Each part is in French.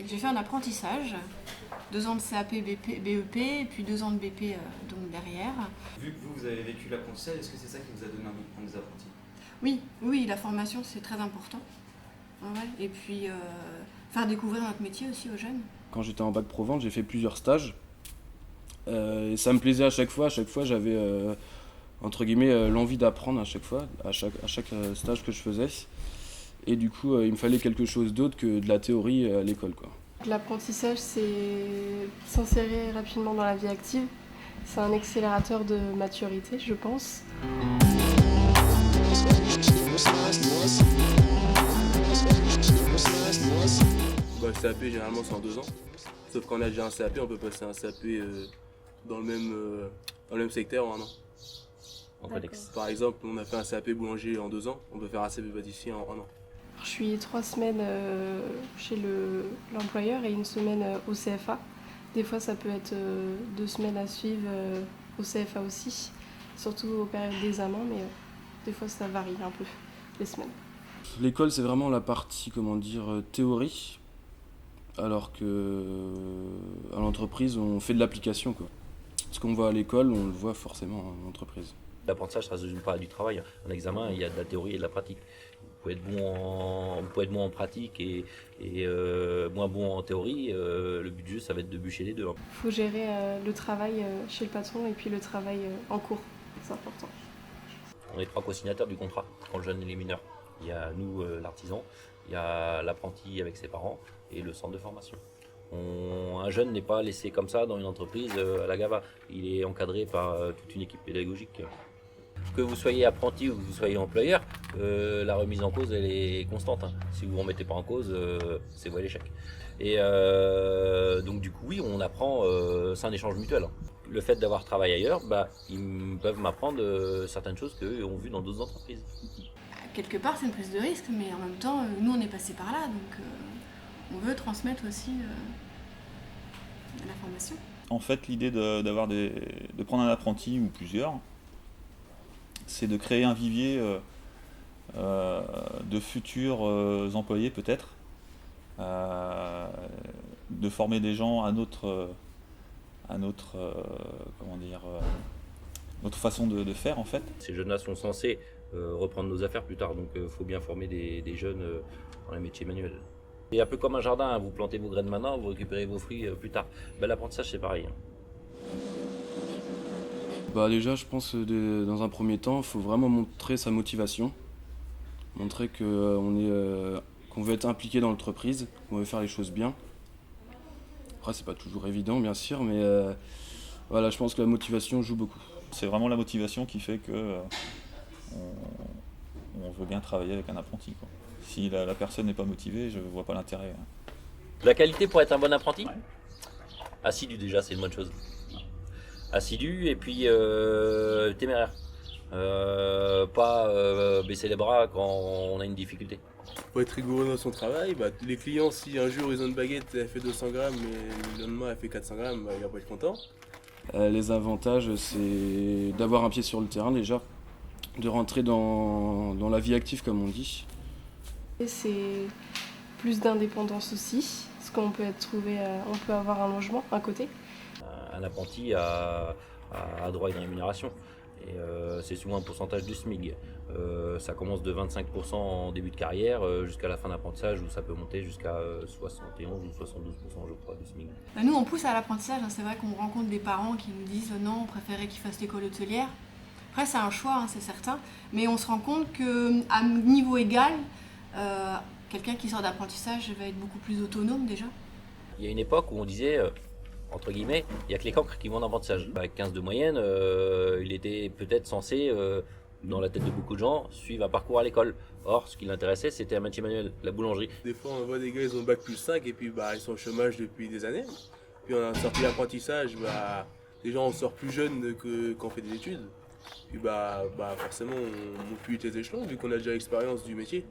J'ai fait un apprentissage, 2 ans de CAP BEP et puis 2 ans de BP donc derrière. Vu que vous avez vécu l'apprentissage, est-ce que c'est ça qui vous a donné envie de prendre des apprentis? Oui, la formation c'est très important. Ouais. Et puis faire découvrir notre métier aussi aux jeunes. Quand j'étais en bac pro-vente, j'ai fait plusieurs stages. Et ça me plaisait à chaque fois. À chaque fois, j'avais entre guillemets l'envie d'apprendre à chaque fois, à chaque stage que je faisais. Et du coup, il me fallait quelque chose d'autre que de la théorie à l'école, quoi. L'apprentissage, c'est s'insérer rapidement dans la vie active. C'est un accélérateur de maturité, je pense. Le CAP généralement c'est en 2 ans. Sauf quand on a déjà un CAP, on peut passer un CAP dans le même secteur en 1 an. Par exemple, on a fait un CAP boulanger en 2 ans, on peut faire un CAP pâtissier en 1 an. Je suis 3 semaines chez l'employeur et 1 semaine au CFA. Des fois, ça peut être 2 semaines à suivre au CFA aussi, surtout aux périodes d'examen, mais des fois, ça varie un peu, les semaines. L'école, c'est vraiment la partie, théorie, alors que à l'entreprise, on fait de l'application, quoi. Ce qu'on voit à l'école, on le voit forcément en entreprise. L'apprentissage, ça ne se résume pas à du travail. En examen, il y a de la théorie et de la pratique. Vous pouvez être bon en pratique et moins bon en théorie. Le but du jeu, ça va être de bûcher les deux. Il faut gérer le travail chez le patron et puis le travail en cours. C'est important. On est 3 co-signataires du contrat quand le jeune et les mineurs. Il y a nous, l'artisan, il y a l'apprenti avec ses parents et le centre de formation. Un jeune n'est pas laissé comme ça dans une entreprise à la GAVA. Il est encadré par toute une équipe pédagogique. Que vous soyez apprenti ou que vous soyez employeur, la remise en cause elle est constante. Si vous ne remettez pas en cause, c'est voué à l'échec. Et donc du coup oui, on apprend, c'est un échange mutuel. Le fait d'avoir travaillé ailleurs, ils peuvent m'apprendre certaines choses qu'eux ont vues dans d'autres entreprises. Quelque part c'est une prise de risque, mais en même temps nous on est passé par là, donc on veut transmettre aussi la formation. En fait, l'idée de prendre un apprenti ou plusieurs, c'est de créer un vivier de futurs employés peut-être, de former des gens à notre façon de faire en fait. Ces jeunes-là sont censés reprendre nos affaires plus tard, donc il faut bien former des jeunes dans les métiers manuels. C'est un peu comme un jardin, vous plantez vos graines maintenant, vous récupérez vos fruits plus tard. L'apprentissage c'est pareil. Déjà, je pense dans un premier temps, il faut vraiment montrer sa motivation, montrer qu'on veut être impliqué dans l'entreprise, qu'on veut faire les choses bien. Après, c'est pas toujours évident, bien sûr, mais je pense que la motivation joue beaucoup. C'est vraiment la motivation qui fait que on veut bien travailler avec un apprenti, quoi. Si la personne n'est pas motivée, je ne vois pas l'intérêt. La qualité pour être un bon apprenti ? Ouais. Assidu déjà, c'est une bonne chose. Assidu et puis téméraire. Pas baisser les bras quand on a une difficulté. Faut être rigoureux dans son travail. Les clients, si un jour ils ont une baguette, elle fait 200 grammes, mais le lendemain elle fait 400 grammes, il va pas être content. Les avantages, c'est d'avoir un pied sur le terrain déjà, de rentrer dans la vie active comme on dit. Et c'est plus d'indépendance aussi, parce qu'on peut on peut avoir un logement à côté. Un apprenti a droit à une rémunération et c'est souvent un pourcentage du SMIG. Ça commence de 25% en début de carrière jusqu'à la fin d'apprentissage où ça peut monter jusqu'à 71 ou 72% je crois du SMIG. Nous on pousse à l'apprentissage, c'est vrai qu'on rencontre des parents qui nous disent non, on préférait qu'ils fassent l'école hôtelière. Après c'est un choix, c'est certain, mais on se rend compte qu'à niveau égal, quelqu'un qui sort d'apprentissage va être beaucoup plus autonome déjà. Il y a une époque où on disait entre guillemets, il n'y a que les cancres qui vont en apprentissage. Avec 15 de moyenne, il était peut-être censé, dans la tête de beaucoup de gens, suivre un parcours à l'école. Or, ce qui l'intéressait, c'était un métier manuel, la boulangerie. Des fois, on voit des gars, ils ont bac plus 5 et puis ils sont au chômage depuis des années. Puis on a sorti l'apprentissage, les gens on sort plus jeunes qu'on fait des études. Puis forcément, on monte plus vite les échelons vu qu'on a déjà l'expérience du métier.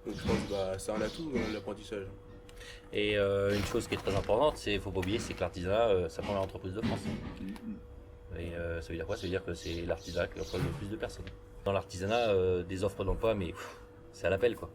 Donc je pense que c'est un atout, l'apprentissage. Et une chose qui est très importante, il ne faut pas oublier, c'est que l'artisanat, ça prend l'entreprise de France. Et ça veut dire quoi? Ça veut dire que c'est l'artisanat qui emploie le plus de personnes. Dans l'artisanat, des offres d'emploi, mais c'est à l'appel quoi.